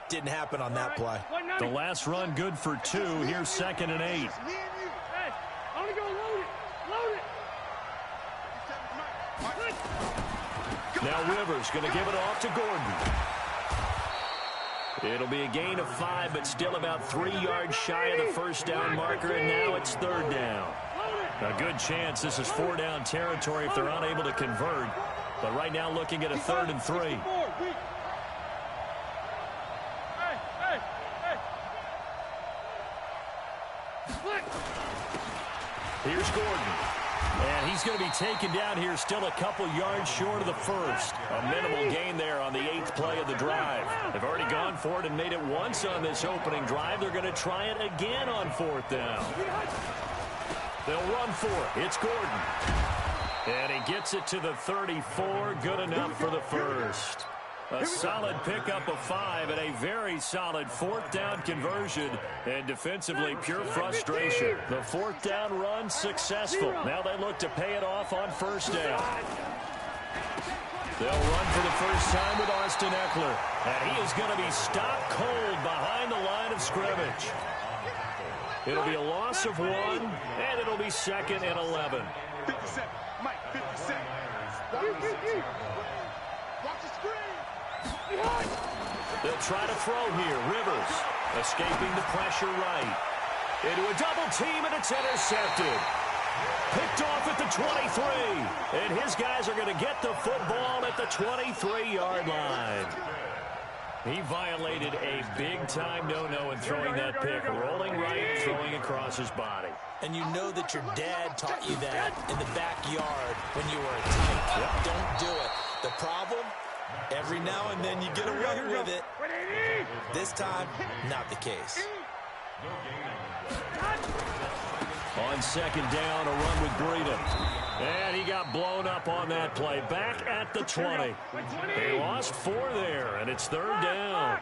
Didn't happen on that play. The last run good for 2. Here's 2nd and 8. Now Rivers going to give it off to Gordon. It'll be a gain of 5, but still about 3 yards shy of the first down marker, and now it's 3rd down. A good chance this is 4-down territory if they're unable to convert, but right now looking at a 3rd and 3. Here's Gordon. And he's going to be taken down here still a couple yards short of the first. A minimal gain there on the 8th play of the drive. They've already gone for it and made it once on this opening drive. They're going to try it again on 4th down. They'll run for it. It's Gordon. And he gets it to the 34. Good enough for the first. A solid pickup of 5 and a very solid 4th down conversion. And defensively, pure frustration. The 4th down run successful. Now they look to pay it off on 1st down. They'll run for the first time with Austin Eckler. And he is going to be stopped cold behind the line of scrimmage. It'll be a loss of 1, and it'll be 2nd and 11. 57, Mike, 57. Watch the screen. They'll try to throw here. Rivers escaping the pressure right. Into a double team, and it's intercepted. Picked off at the 23. And his guys are going to get the football at the 23-yard line. He violated a big-time no-no in throwing that pick. Rolling right, throwing across his body. And you know that your dad taught you that in the backyard when you were a tight. Yep. Don't do it. The problem? Every now and then you get away with it. This time, not the case. On 2nd down, a run with Breida. And he got blown up on that play. Back at the 20. They lost 4 there, and it's 3rd down.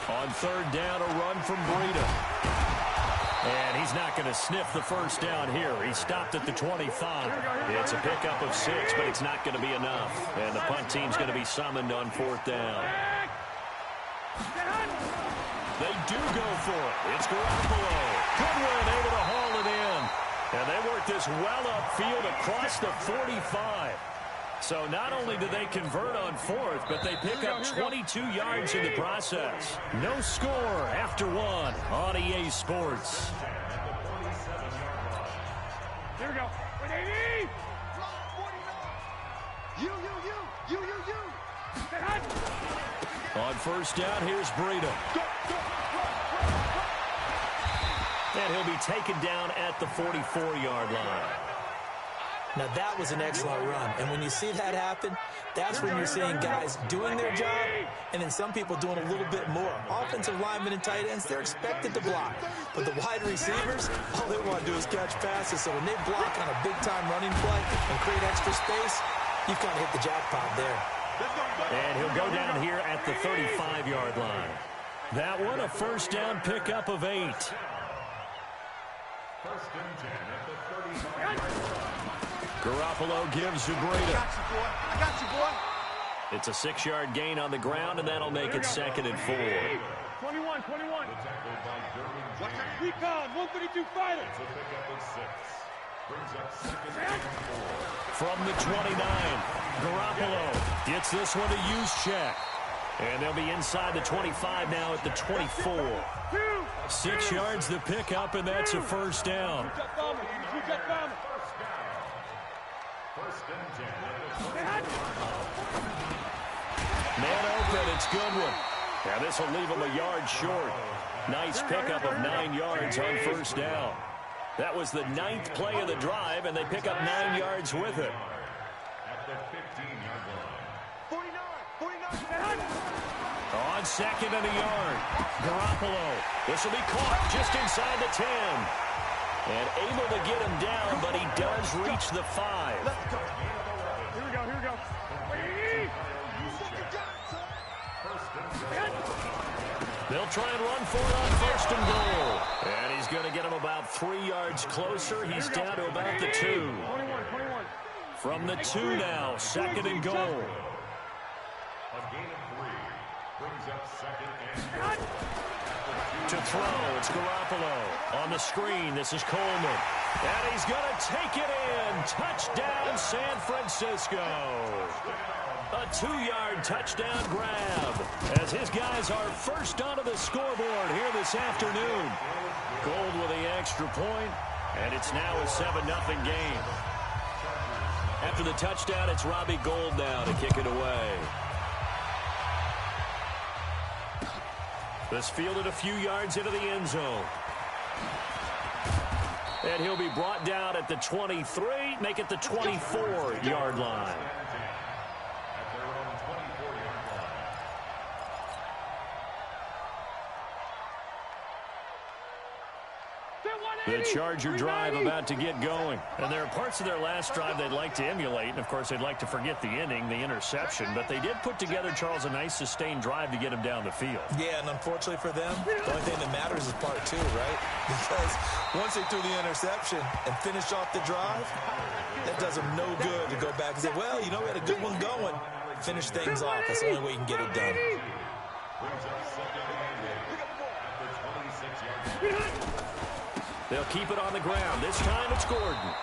On 3rd down, a run from Breida. And he's not going to sniff the first down here. He stopped at the 25. It's a pickup of 6, but it's not going to be enough. And the punt team's going to be summoned on 4th down. They do go for it. It's Garoppolo. Goodwin able to haul it in. And they work this well upfield across the 45. So not only do they convert on 4th, but they pick up 22 yards in the process. No score after 1 on EA Sports. Here we go. On 1st down, here's Breida. And he'll be taken down at the 44-yard line. Now, that was an excellent run. And when you see that happen, that's when you're seeing guys doing their job and then some people doing a little bit more. Offensive linemen and tight ends, they're expected to block. But the wide receivers, all they want to do is catch passes. So when they block on a big-time running play and create extra space, you've kind of hit the jackpot there. And he'll go down here at the 35-yard line. That one, a 1st down pickup of 8. 1st and 10 at the 35. Garoppolo gives to Breida. I got you, boy. It's a 6-yard gain on the ground, and that'll make it 2nd and 4. 21. Recon, 132 fighter. It's a pickup of 6. Brings up 2nd and 4. From the 29, Garoppolo gets this one to use check. And they'll be inside the 25 now at the 24. 6 yards the pickup, and that's a 1st down. Man open, it's Goodwin. Now this will leave him a yard short. Nice pickup of 9 yards on 1st down. That was the 9th play of the drive, and they pick up 9 yards with it. At the 15-yard line. 49. On 2nd and a yard, Garoppolo. This will be caught just inside the 10. And able to get him down, but he does reach the 5. Here we go. They'll try and run for it on 1st and goal. And he's going to get him about 3 yards closer. He's down to about the 2. From the 2 now, 2nd and goal. A gain of 3 brings up 2nd and goal. To throw, it's Garoppolo. On the screen, this is Coleman. And he's going to take it in. Touchdown, San Francisco. A 2-yard touchdown grab as his guys are first onto the scoreboard here this afternoon. Gold with the extra point, and it's now a 7-0 game. After the touchdown, it's Robbie Gould now to kick it away. This fielded a few yards into the end zone. And he'll be brought down at the 23, make it the 24-yard line. The Charger drive about to get going. And there are parts of their last drive they'd like to emulate. And, of course, they'd like to forget the inning, the interception. But they did put together, Charles, a nice sustained drive to get him down the field. Yeah, and unfortunately for them, the only thing that matters is part 2, right? Because once they threw the interception and finished off the drive, that does them no good to go back and say, well, you know, we had a good one going. Finish things off. That's the only way you can get it done. They'll keep it on the ground. This time it's Gordon.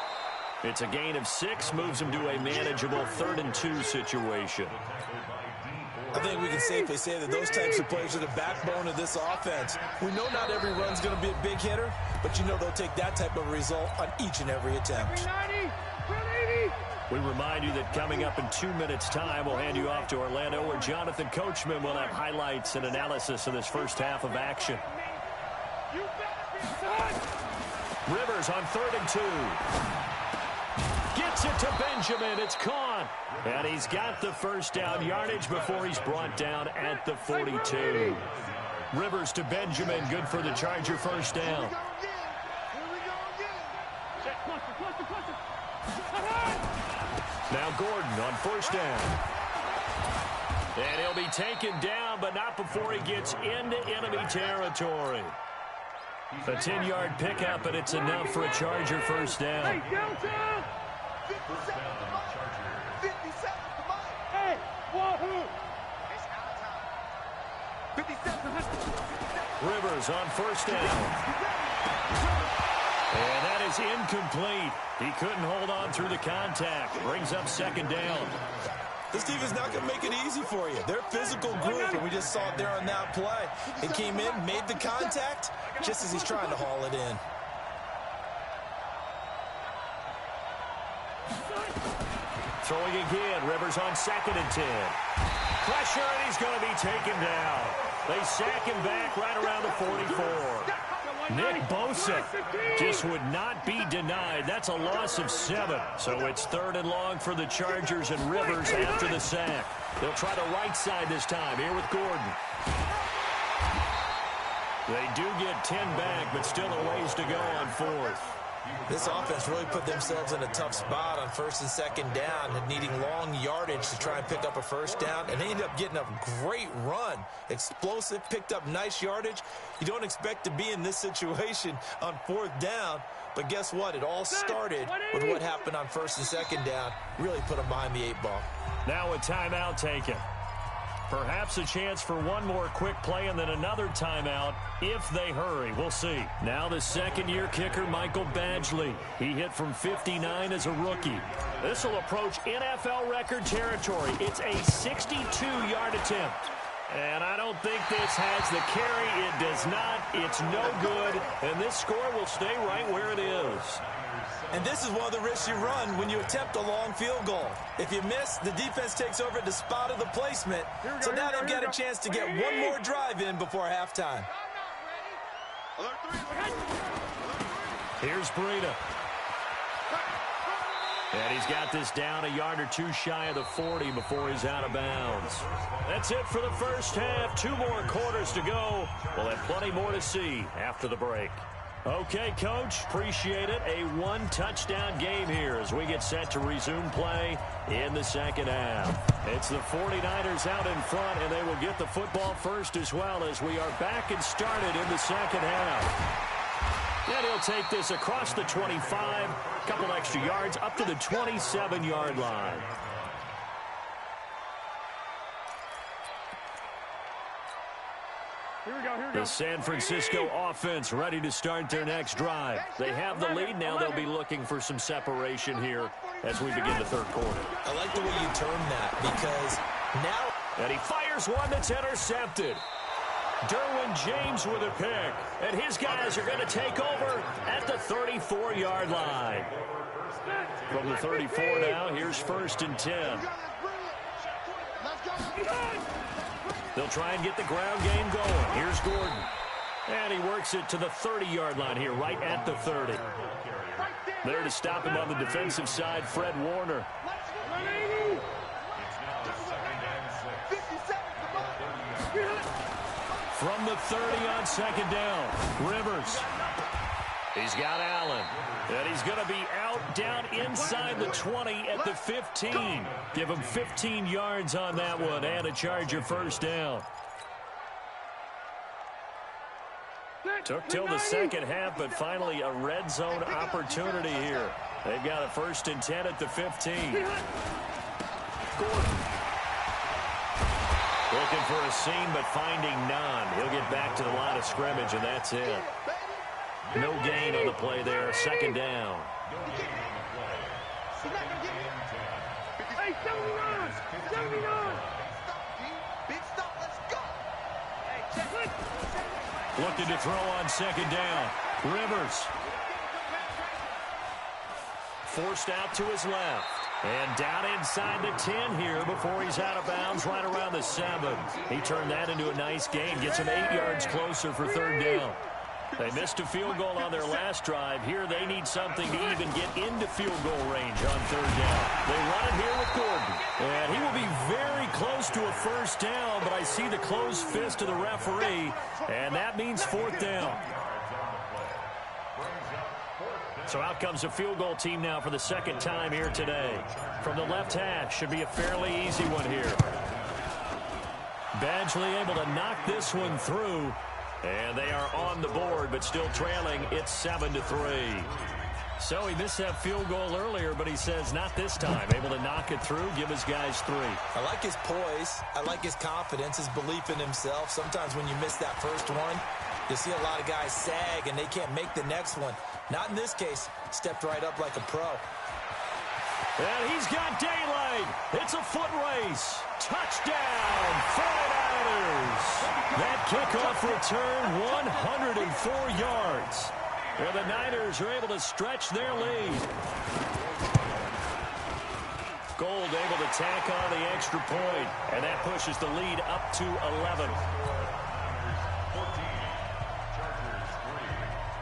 It's a gain of 6, moves him to a manageable 3rd and 2 situation. I think we can safely say that those types of plays are the backbone of this offense. We know not every run's going to be a big hitter, but you know they'll take that type of result on each and every attempt. We remind you that coming up in 2 minutes' time, we'll hand you off to Orlando, where Jonathan Coachman will have highlights and analysis of this first half of action. Rivers on 3rd and 2. Gets it to Benjamin. It's caught. And he's got the first down yardage before he's brought down at the 42. Rivers to Benjamin. Good for the Charger first down. Now Gordon on 1st down. And he'll be taken down, but not before he gets into enemy territory. A 10-yard pickup, and it's enough for a Charger first down. Hey, Delta! 57, come on. 57, come on. Hey, wahoo! It's out of time. 57. Rivers on 1st down. And that is incomplete. He couldn't hold on through the contact. Brings up 2nd down. This team is not going to make it easy for you. They're a physical group, and we just saw it there on that play. He came in, made the contact, just as he's trying to haul it in. Throwing again. Rivers on 2nd and 10. Pressure, and he's going to be taken down. They sack him back right around the 44. Nick Bosa just would not be denied. That's a loss of 7. So it's 3rd and long for the Chargers, and Rivers after the sack. They'll try the right side this time here with Gordon. They do get 10 back, but still a ways to go on 4th. This offense really put themselves in a tough spot on 1st and 2nd down and needing long yardage to try and pick up a first down. And they ended up getting a great run. Explosive, picked up nice yardage. You don't expect to be in this situation on 4th down. But guess what? It all started with what happened on 1st and 2nd down. Really put them behind the 8 ball. Now a timeout taken. Perhaps a chance for one more quick play and then another timeout if they hurry. We'll see. Now the 2nd-year kicker, Michael Badgley. He hit from 59 as a rookie. This will approach NFL record territory. It's a 62-yard attempt. And I don't think this has the carry. It does not. It's no good. And this score will stay right where it is. And this is one of the risks you run when you attempt a long field goal. If you miss, the defense takes over at the spot of the placement. So now they've got a chance to get one more drive in before halftime. Here's Breida. And he's got this down a yard or two shy of the 40 before he's out of bounds. That's it for the first half. 2 more quarters to go. We'll have plenty more to see after the break. Okay, Coach, appreciate it. A 1-touchdown game here as we get set to resume play in the 2nd half. It's the 49ers out in front, and they will get the football first as well as we are back and started in the 2nd half. And he'll take this across the 25, a couple extra yards, up to the 27-yard line. Here we go. The San Francisco offense ready to start their next drive. They have the lead now. They'll be looking for some separation here as we begin the third quarter. I like the way you term that because now... And he fires one that's intercepted. Derwin James with a pick. And his guys are going to take over at the 34-yard line. From the 34 now, here's 1st and 10. They'll try and get the ground game going. Here's Gordon. And he works it to the 30-yard line here, right at the 30. There to stop him on the defensive side, Fred Warner. From the 30 on 2nd down, Rivers. He's got Allen. And he's going to be out down inside the 20 at the 15. Give him 15 yards on that one and a Charger 1st down. Took till the second half, but finally a red zone opportunity here. They've got a 1st and 10 at the 15. Gordon. Looking for a seam, but finding none. He'll get back to the line of scrimmage, and that's it. No gain on the play there. 2nd down. Hey, 79! 79! Big stop, let's go! Looking to throw on 2nd down. Rivers. Forced out to his left. And down inside the 10 here before he's out of bounds right around the 7. He turned that into a nice gain. Gets him 8 yards closer for 3rd down. They missed a field goal on their last drive. Here they need something to even get into field goal range on 3rd down. They run it here with Gordon. And he will be very close to a 1st down, but I see the closed fist of the referee, and that means 4th down. So out comes a field goal team now for the 2nd time here today. From the left hash, should be a fairly easy one here. Badgley able to knock this one through. And they are on the board, but still trailing. It's 7-3. So he missed that field goal earlier, but he says not this time. Able to knock it through, give his guys 3. I like his poise. I like his confidence, his belief in himself. Sometimes when you miss that first one, you see a lot of guys sag, and they can't make the next one. Not in this case. Stepped right up like a pro. And he's got daylight. It's a foot race. Touchdown, 49ers. That kickoff return, 104 yards. And the Niners are able to stretch their lead. Gold able to tack on the extra point, and that pushes the lead up to 11.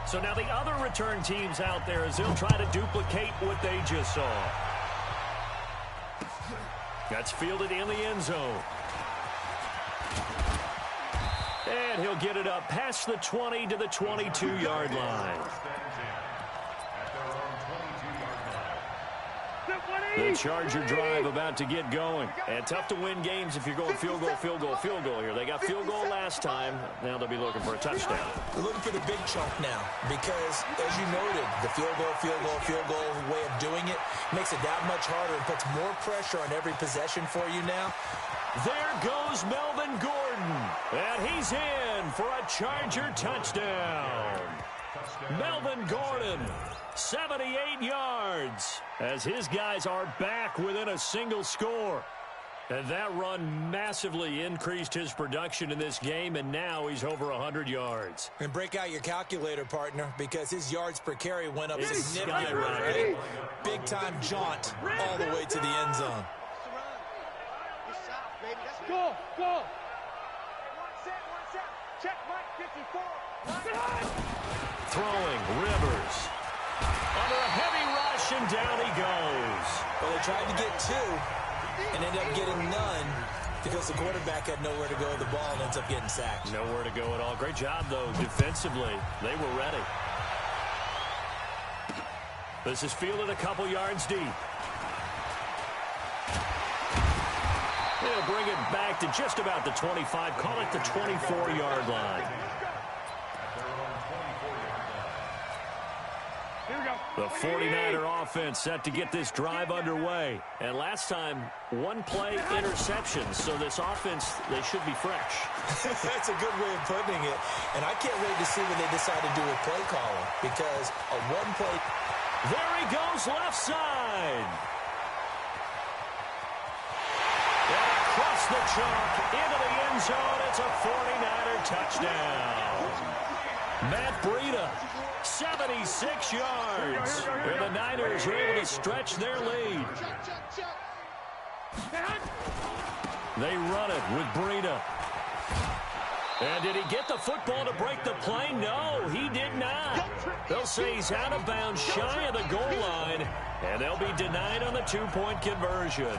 So now the other return teams out there as they'll try to duplicate what they just saw. That's fielded in the end zone. And he'll get it up past the 20 to the 22-yard line. The Charger drive about to get going. And tough to win games if you're going field goal, field goal, field goal here. They got field goal last time. Now they'll be looking for a touchdown. They're looking for the big chunk now because, as you noted, the field goal way of doing it makes it that much harder and puts more pressure on every possession for you now. There goes Melvin Gordon. And he's in for a Charger touchdown. Melvin Gordon, 78 yards, as his guys are back within a single score. And that run massively increased his production in this game, and now he's over 100 yards. And break out your calculator, partner, because his yards per carry went up significantly. Skyrocketed. Big-time jaunt all the way to the end zone. Go, go. One set. Check Mike 54. Throwing, Rivers. Under a heavy rush, and down he goes. Well, they tried to get 2 and ended up getting none because the quarterback had nowhere to go with the ball and ends up getting sacked. Nowhere to go at all. Great job, though, defensively. They were ready. This is fielded a couple yards deep. They'll bring it back to just about the 25. Call it the 24-yard line. The 49er offense set to get this drive underway. And last time, one-play interceptions. So this offense, they should be fresh. That's a good way of putting it. And I can't wait to see what they decide to do with play calling. Because a one-play... There he goes, left side. And across the chalk, into the end zone. It's a 49er touchdown. Matt Breida, 76 yards. And the Niners are able to stretch their lead. They run it with Breida. And did he get the football to break the play? No, he did not. They'll say he's out of bounds, shy of the goal line, and they'll be denied on the two-point conversion.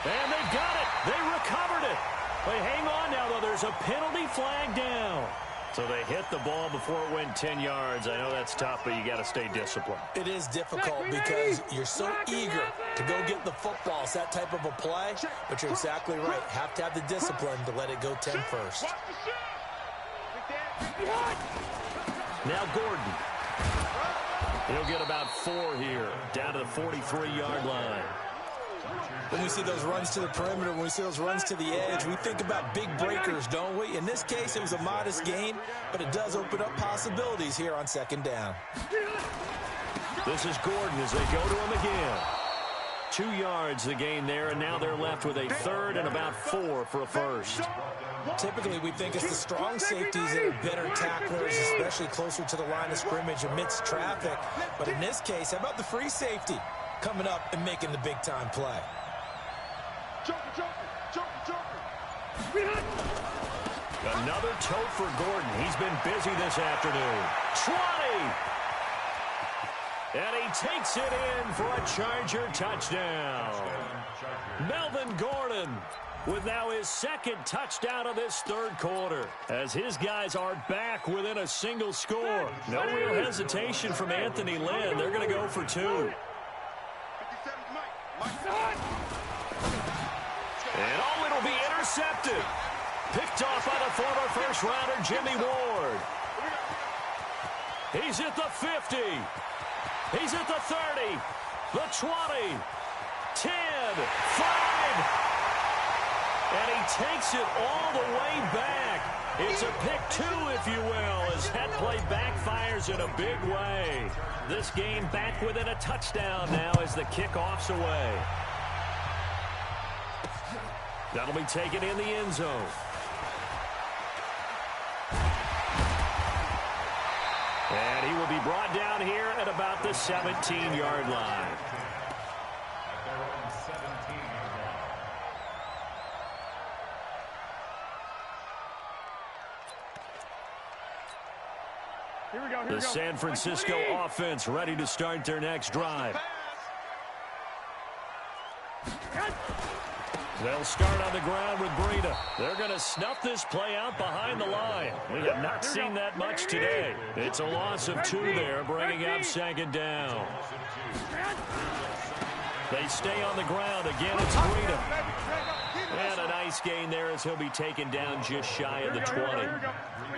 And they got it. They recovered it. They hang on now, though. There's a penalty flag down. So they hit the ball before it went 10 yards. I know that's tough, but you got to stay disciplined. It is difficult because you're so eager to go get the football. It's that type of a play, but you're exactly right. Have to have the discipline to let it go 10 first. Now Gordon. He'll get about 4 here, down to the 43-yard line. When we see those runs to the perimeter, when we see those runs to the edge, we think about big breakers, don't we? In this case, it was a modest gain, but it does open up possibilities here on second down. This is Gordon as they go to him again. 2 yards the gain there, and now they're left with a third and about 4 for a first. Typically, we think it's the strong safeties that are better tacklers, especially closer to the line of scrimmage amidst traffic. But in this case, how about the free safety coming up and making the big-time play? Another tote for Gordon. He's been busy this afternoon. 20! And he takes it in for a Charger touchdown. Melvin Gordon with now his second touchdown of this third quarter, as his guys are back within a single score. No real hesitation from Anthony Lynn. They're going to go for 2. And oh, it'll be intercepted. Picked off by the former first-rounder Jimmy Ward. He's at the 50. He's at the 30. The 20. 10. 5. And he takes it all the way back. It's a pick 2, if you will, as that play backfires in a big way. This game back within a touchdown now as the kickoff's away. That'll be taken in the end zone. And he will be brought down here at about the 17-yard line. The San Francisco offense ready to start their next drive. They'll start on the ground with Breida. They're going to snuff this play out behind the line. We have not seen that much today. It's a loss of 2 there, bringing up second down. They stay on the ground. Again, it's Breida. And a nice gain there as he'll be taken down just shy of the 20.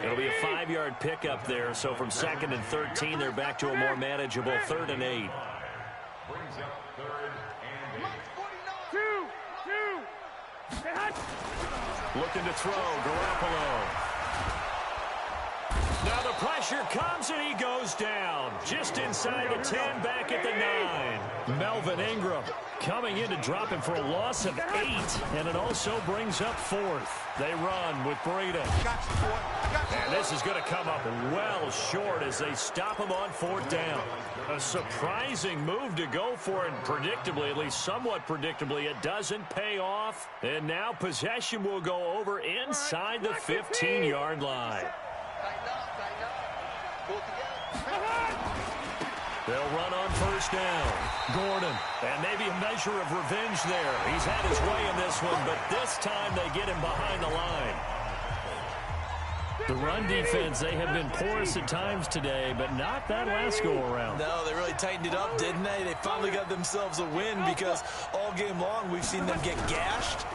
It'll be a 5-yard pickup there, so from 2nd and 13, they're back to a more manageable 3rd and 8. Looking to throw, Garoppolo. Now the pressure comes and he goes down. Just inside the 10, back at the 9. Melvin Ingram coming in to drop him for a loss of 8. And it also brings up 4th. They run with Breida. And this is going to come up well short as they stop him on 4th down. A surprising move to go for it, and predictably, at least somewhat predictably, it doesn't pay off. And now possession will go over inside the 15-yard line. They'll run on 1st down. Gordon, and maybe a measure of revenge there. He's had his way in this one, but this time they get him behind the line. The run defense, they have been porous at times today, but not that last go-around. No, they really tightened it up, didn't they? They finally got themselves a win because all game long we've seen them get gashed.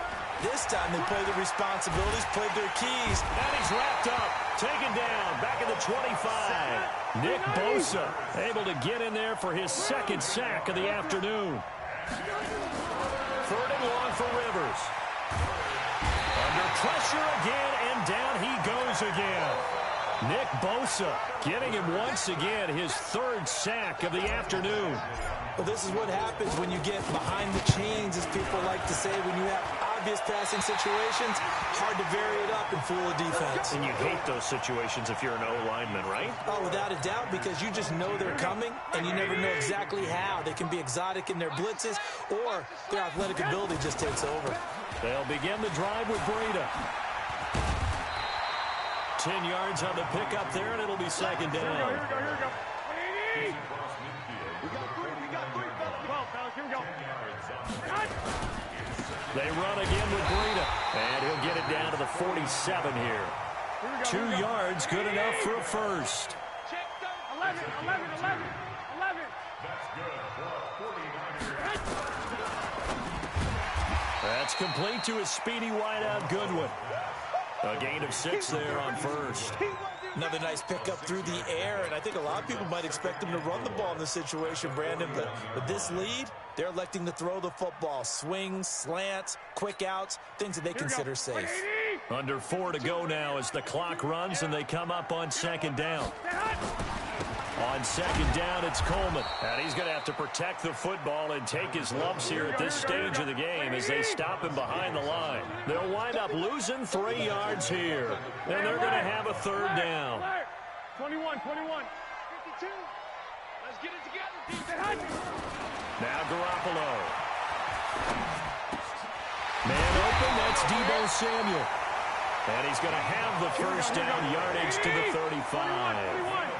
This time they played their responsibilities, played their keys. And he's wrapped up, taken down, back at the 25. Nick Bosa able to get in there for his second sack of the afternoon. 3rd and long for Rivers. Under pressure again, and down he goes again. Nick Bosa getting him once again, his 3rd sack of the afternoon. Well, this is what happens when you get behind the chains, as people like to say, when you have obvious passing situations, hard to vary it up and fool a defense. And you hate those situations if you're an O-lineman, right? Oh, without a doubt, because you just know they're coming, and you never know exactly how. They can be exotic in their blitzes, or their athletic ability just takes over. They'll begin the drive with Breida. 10 yards on the pickup there, and it'll be 2nd down. Here we got 3. 12, fellas, here we go. They run again with Breida, and he'll get it down to the 47 here. 2 yards, good enough for a first. 11. That's good for a 49er. That's complete to his speedy wideout, Goodwin. A gain of 6 there on first. Another nice pickup through the air, and I think a lot of people might expect him to run the ball in this situation, Brandon, but with this lead, they're electing to throw the football. Swings, slants, quick outs, things that they consider safe. Under 4 to go now as the clock runs, and they come up on 2nd down. On 2nd down, it's Coleman. And he's going to have to protect the football and take his lumps here at this stage of the game as they stop him behind the line. They'll wind up losing 3 yards here. And they're going to have a 3rd down. 21. 52. Let's get it together. Now Garoppolo. Man open, that's Deebo Samuel. And he's going to have the 1st down yardage to the 35.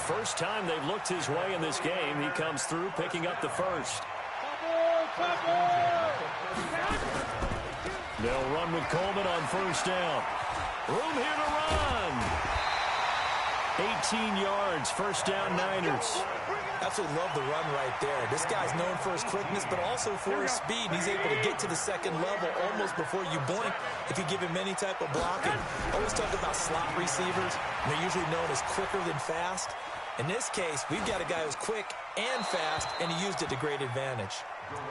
First time they've looked his way in this game. He comes through picking up the 1st. They'll run with Coleman on 1st down. Room here to run. 18 yards, 1st down Niners. Absolutely love the run right there. This guy's known for his quickness, but also for his speed. He's able to get to the 2nd level almost before you blink if you give him any type of blocking. I always talk about slot receivers. They're usually known as quicker than fast. In this case, we've got a guy who's quick and fast, and he used it to great advantage.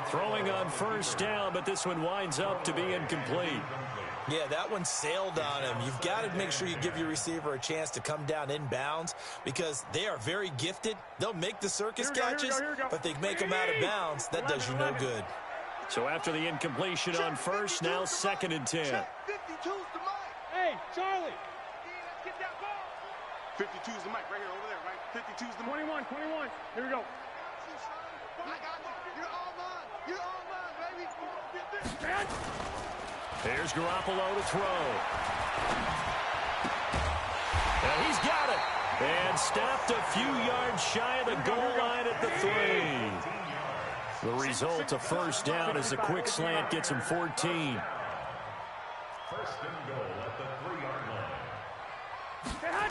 Throwing on 1st down, but this one winds up to be incomplete. Yeah, that one sailed on him. You've got to make sure you give your receiver a chance to come down inbounds because they are very gifted. They'll make the circus catches, but they make them out of bounds. That does you no good. So after the incompletion on 1st, now 2nd and 10. 52's the mic. Hey, Charlie. Let's get that ball. 52's the mic right here over there, right? 52's the mic. 21. Here we go. I got you. You're all mine. You're all mine, baby. Get this. Here's Garoppolo to throw. And he's got it. And stopped a few yards shy of the goal line at the 3. The result, a 1st down as a quick slant gets him 14. 1st and goal at the 3-yard line.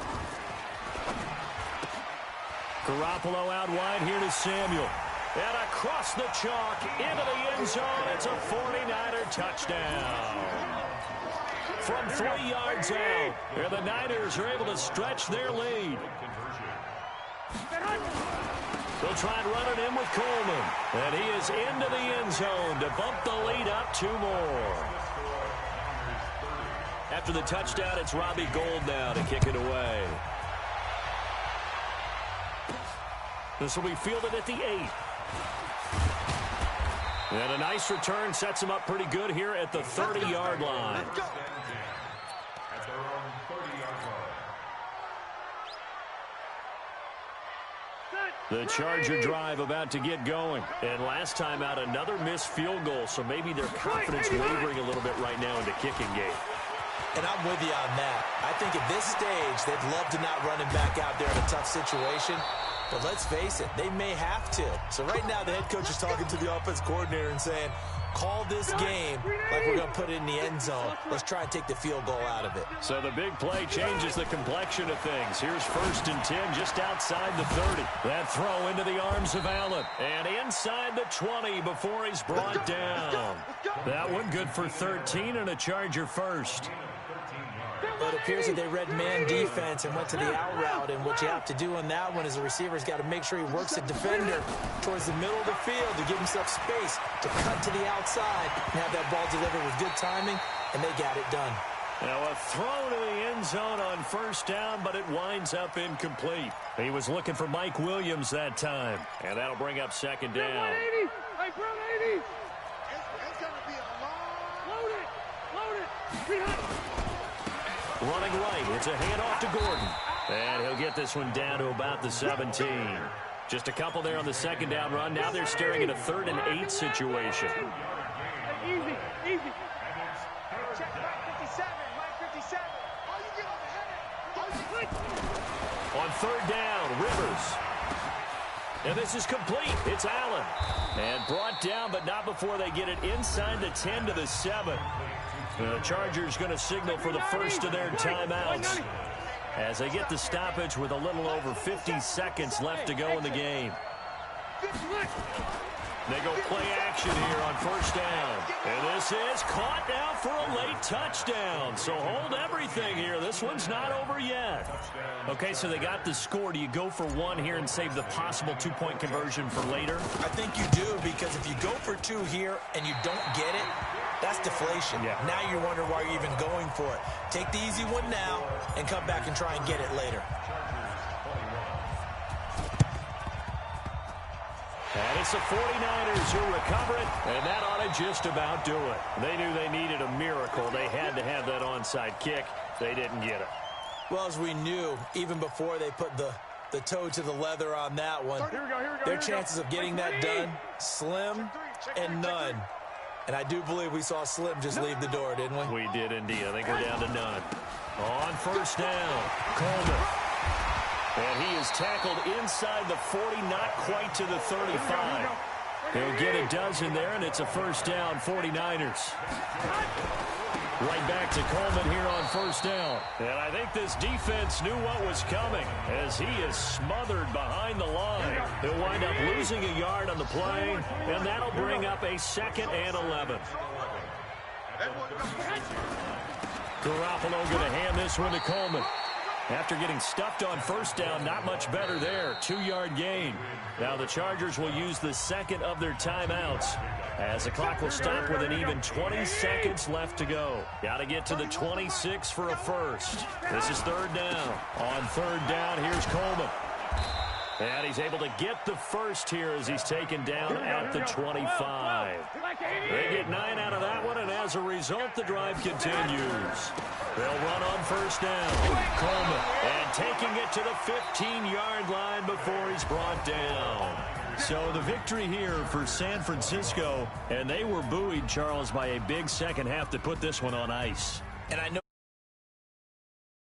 Garoppolo out wide here to Samuel. And across the chalk into the end zone. It's a 49er touchdown. From 3 yards out, and the Niners are able to stretch their lead. They'll try and run it in with Coleman. And he is into the end zone to bump the lead up 2 more. After the touchdown, it's Robbie Gould now to kick it away. This will be fielded at the 8. And a nice return sets him up pretty good here at the 30-yard line. At their own 30-yard line. The Charger drive about to get going. And last time out, another missed field goal, so maybe their confidence wavering a little bit right now in the kicking game. And I'm with you on that. I think at this stage, they'd love to not run him back out there in a tough situation. But let's face it, they may have to. So right now, the head coach is talking to the offense coordinator and saying, call this game like we're going to put it in the end zone. Let's try and take the field goal out of it. So the big play changes the complexion of things. Here's 1st and 10 just outside the 30. That throw into the arms of Allen. And inside the 20 before he's brought down. That one good for 13 and a Charger first. Well, it appears that they read man defense and went to the out route, and what you have to do on that one is the receiver's got to make sure he works the defender towards the middle of the field to give himself space to cut to the outside and have that ball delivered with good timing, and they got it done. Now a throw to the end zone on 1st down, but it winds up incomplete. He was looking for Mike Williams that time, and that'll bring up 2nd down. 180. Hey, 180. It's going to be a long. Load it. Running right, it's a handoff to Gordon. And he'll get this one down to about the 17. Just a couple there on the 2nd down run. Now they're staring at a 3rd and 8 situation. Easy. Check Mike 57. Oh, you get on the head. On 3rd down, Rivers. And this is complete. It's Allen. And brought down, but not before they get it inside the 10 to the 7. The Chargers going to signal for the first of their timeouts as they get the stoppage with a little over 50 seconds left to go in the game. They go play action here on 1st down. And this is caught now for a late touchdown. So hold everything here. This one's not over yet. Okay, so they got the score. Do you go for 1 here and save the possible 2-point conversion for later? I think you do, because if you go for 2 here and you don't get it, that's deflation. Yeah. Now you wonder why you're even going for it. Take the easy one now and come back and try and get it later. And it's the 49ers who recover it, and that ought to just about do it. They knew they needed a miracle. They had to have that onside kick. They didn't get it. Well, as we knew, even before they put the toe to the leather on that one, their chances of getting that done, slim and none. And I do believe we saw Slim just leave the door, didn't we? We did indeed. I think we're down to none. On 1st down, Coleman. And he is tackled inside the 40, not quite to the 35. He'll get a dozen there, and it's a 1st down, 49ers. Right back to Coleman here on 1st down. And I think this defense knew what was coming as he is smothered behind the line. He'll wind up losing a yard on the play, and that'll bring up a 2nd and 11. Garoppolo going to hand this one to Coleman. After getting stuffed on 1st down, not much better there. 2-yard gain. Now the Chargers will use the 2nd of their timeouts as the clock will stop with an even 20 seconds left to go. Got to get to the 26 for a first. This is 3rd down. On 3rd down, here's Coleman. And he's able to get the first here as he's taken down at the 25. They get 9 out of that one, and as a result, the drive continues. They'll run on 1st down. Coleman, and taking it to the 15-yard line before he's brought down. So the victory here for San Francisco, and they were buoyed, Charles, by a big second half to put this one on ice. And I know